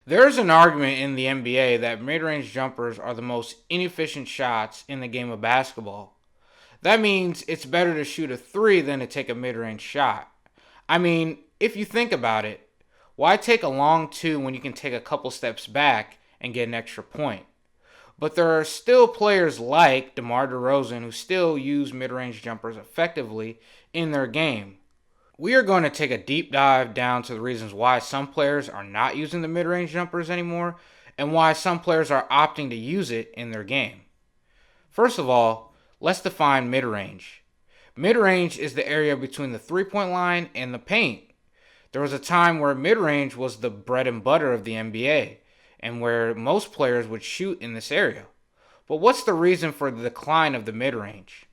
There's an argument in the NBA that mid-range jumpers are the most inefficient shots in the game of basketball. That means it's better to shoot a three than to take a mid-range shot. I mean, if you think about it, why take a long two when you can take a couple steps back and get an extra point? But there are still players like DeMar DeRozan who still use mid-range jumpers effectively in their game. We are going to take a deep dive down to the reasons why some players are not using the mid-range jumpers anymore and why some players are opting to use it in their game. First of all, let's define mid-range. Mid-range is the area between the three-point line and the paint. There was a time where mid-range was the bread and butter of the NBA and where most players would shoot in this area. But what's the reason for the decline of the mid-range?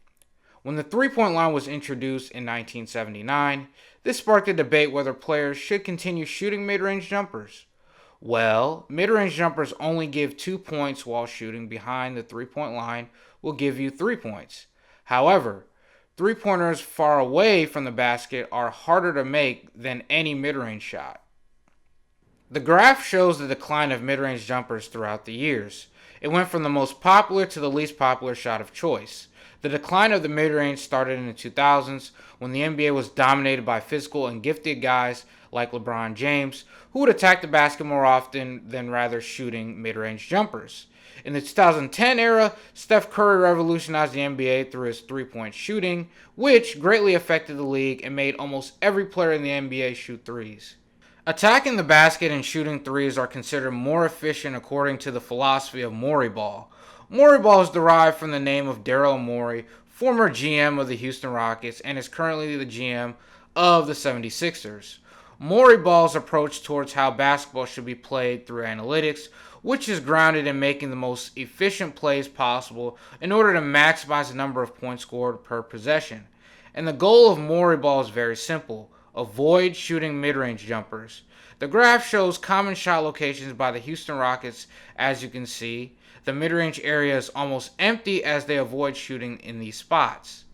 When the three-point line was introduced in 1979, this sparked a debate whether players should continue shooting mid-range jumpers. Well, mid-range jumpers only give 2 points, while shooting behind the three-point line will give you 3 points. However, three-pointers far away from the basket are harder to make than any mid-range shot. The graph shows the decline of mid-range jumpers throughout the years. It went from the most popular to the least popular shot of choice. The decline of the mid-range started in the 2000s when the NBA was dominated by physical and gifted guys like LeBron James, who would attack the basket more often than rather shooting mid-range jumpers. In the 2010 era, Steph Curry revolutionized the NBA through his three-point shooting, which greatly affected the league and made almost every player in the NBA shoot threes. Attacking the basket and shooting threes are considered more efficient according to the philosophy of Morey ball. Morey ball is derived from the name of Daryl Morey, former GM of the Houston Rockets and is currently the GM of the 76ers. Morey ball's approach towards how basketball should be played through analytics, which is grounded in making the most efficient plays possible in order to maximize the number of points scored per possession. And the goal of Morey ball is very simple: avoid shooting mid-range jumpers. The graph shows common shot locations by the Houston Rockets. As you can see, the mid-range area is almost empty as they avoid shooting in these spots.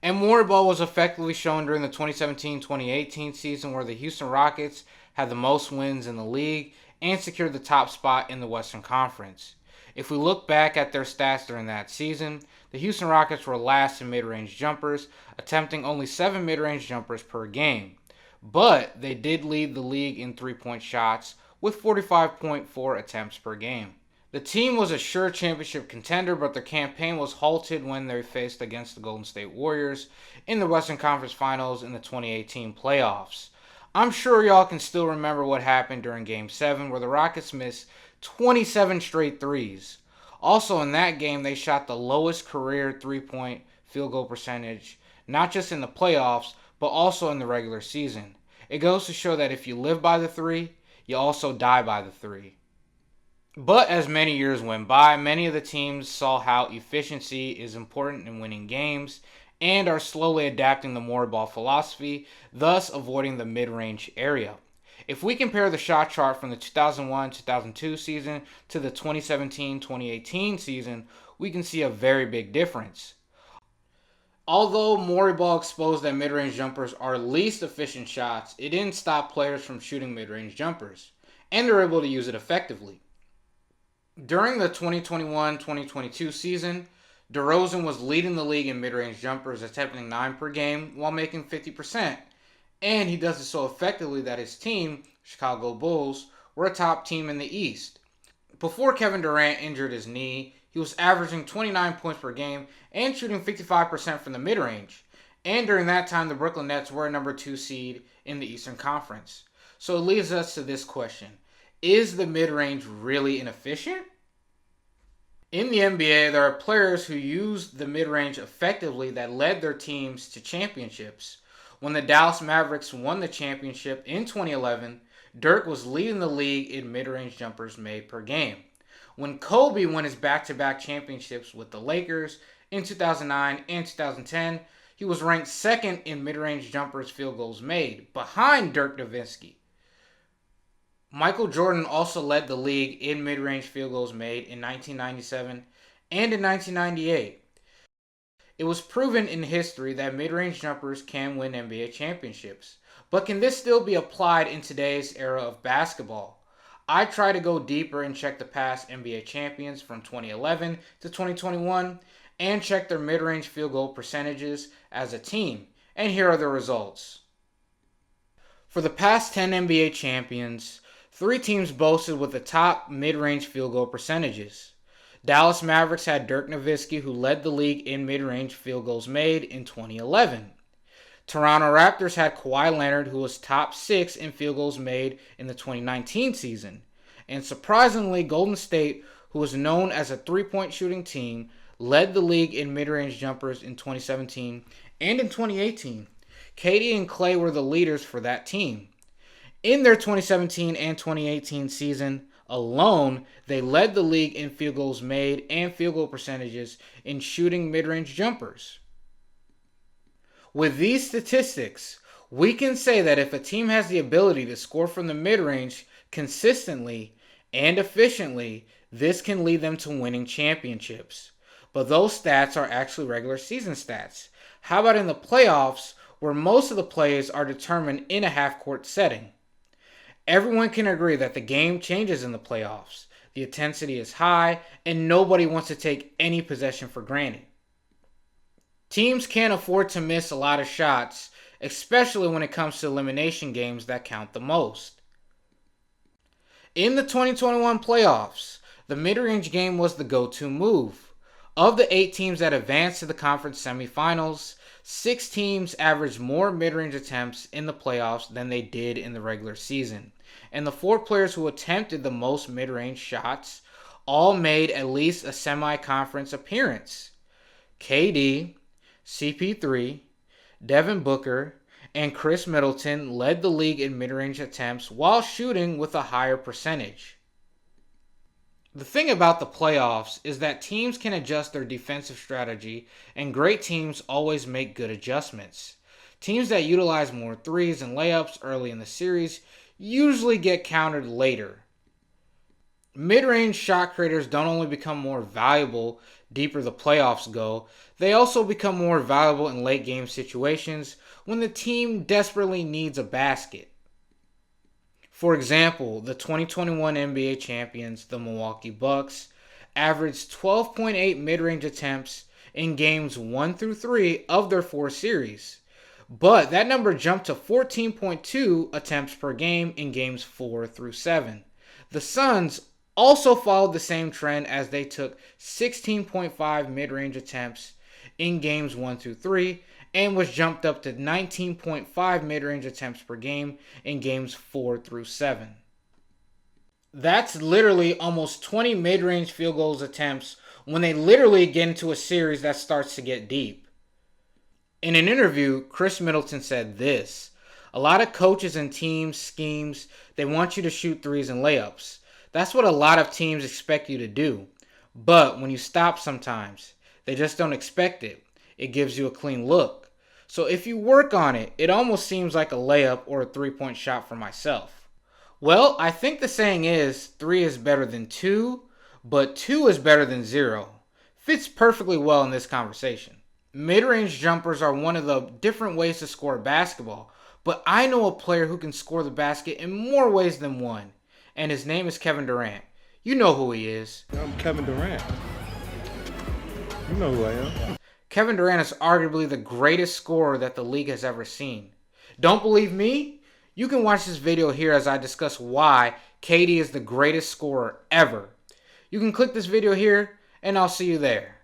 And Morey ball was effectively shown during the 2017-2018 season, where the Houston Rockets had the most wins in the league and secured the top spot in the Western Conference. If we look back at their stats during that season, the Houston Rockets were last in mid-range jumpers, attempting only 7 mid-range jumpers per game. But they did lead the league in three-point shots with 45.4 attempts per game. The team was a sure championship contender, but their campaign was halted when they faced against the Golden State Warriors in the Western Conference Finals in the 2018 playoffs. I'm sure y'all can still remember what happened during Game 7, where the Rockets missed 27 straight threes. Also in that game, they shot the lowest career three-point field goal percentage, not just in the playoffs, but also in the regular season. It goes to show that if you live by the three, you also die by the three. But as many years went by, many of the teams saw how efficiency is important in winning games and are slowly adapting the Morey ball philosophy, thus avoiding the mid-range area. If we compare the shot chart from the 2001-2002 season to the 2017-2018 season, we can see a very big difference. Although Morey ball exposed that mid-range jumpers are least efficient shots, it didn't stop players from shooting mid-range jumpers, and they're able to use it effectively. During the 2021-2022 season, DeRozan was leading the league in mid-range jumpers, attempting 9 per game while making 50%. And he does it so effectively that his team, Chicago Bulls, were a top team in the East. Before Kevin Durant injured his knee, he was averaging 29 points per game and shooting 55% from the mid-range. And during that time, the Brooklyn Nets were a number 2 seed in the Eastern Conference. So it leads us to this question: is the mid-range really inefficient? In the NBA, there are players who used the mid-range effectively that led their teams to championships. When the Dallas Mavericks won the championship in 2011, Dirk was leading the league in mid-range jumpers made per game. When Kobe won his back-to-back championships with the Lakers in 2009 and 2010, he was ranked second in mid-range jumpers field goals made, behind Dirk Nowitzki. Michael Jordan also led the league in mid-range field goals made in 1997 and in 1998. It was proven in history that mid-range jumpers can win NBA championships. But can this still be applied in today's era of basketball? I try to go deeper and check the past NBA champions from 2011 to 2021 and check their mid-range field goal percentages as a team. And here are the results. For the past 10 NBA champions, 3 teams boasted with the top mid-range field goal percentages. Dallas Mavericks had Dirk Nowitzki, who led the league in mid-range field goals made in 2011. Toronto Raptors had Kawhi Leonard, who was top 6 in field goals made in the 2019 season. And surprisingly, Golden State, who was known as a three-point shooting team, led the league in mid-range jumpers in 2017 and in 2018. KD and Klay were the leaders for that team. In their 2017 and 2018 season alone, they led the league in field goals made and field goal percentages in shooting mid-range jumpers. With these statistics, we can say that if a team has the ability to score from the mid-range consistently and efficiently, this can lead them to winning championships. But those stats are actually regular season stats. How about in the playoffs, where most of the plays are determined in a half-court setting? Everyone can agree that the game changes in the playoffs. The intensity is high, and nobody wants to take any possession for granted. Teams can't afford to miss a lot of shots, especially when it comes to elimination games that count the most. In the 2021 playoffs, the mid-range game was the go-to move. Of the 8 teams that advanced to the conference semifinals, 6 teams averaged more mid-range attempts in the playoffs than they did in the regular season. And the 4 players who attempted the most mid-range shots all made at least a semi-conference appearance. KD, CP3, Devin Booker, and Chris Middleton led the league in mid-range attempts while shooting with a higher percentage. The thing about the playoffs is that teams can adjust their defensive strategy, and great teams always make good adjustments. Teams that utilize more threes and layups early in the series usually get countered later. Mid-range shot creators don't only become more valuable deeper the playoffs go, they also become more valuable in late game situations when the team desperately needs a basket. For example, the 2021 NBA champions, the Milwaukee Bucks, averaged 12.8 mid-range attempts in games 1 through 3 of their 4 series. But that number jumped to 14.2 attempts per game in games 4 through 7. The Suns also followed the same trend as they took 16.5 mid-range attempts in games 1 through 3 and was jumped up to 19.5 mid-range attempts per game in games 4 through 7. That's literally almost 20 mid-range field goals attempts when they literally get into a series that starts to get deep. In an interview, Chris Middleton said this: "A lot of coaches and teams schemes, they want you to shoot threes and layups. That's what a lot of teams expect you to do. But when you stop sometimes, they just don't expect it. It gives you a clean look. So if you work on it, it almost seems like a layup or a three-point shot for myself." Well, I think the saying is 3 is better than 2, but 2 is better than 0. Fits perfectly well in this conversation. Mid-range jumpers are one of the different ways to score basketball, but I know a player who can score the basket in more ways than one, and his name is Kevin Durant. You know who he is. I'm Kevin Durant. You know who I am. Kevin Durant is arguably the greatest scorer that the league has ever seen. Don't believe me? You can watch this video here as I discuss why KD is the greatest scorer ever. You can click this video here, and I'll see you there.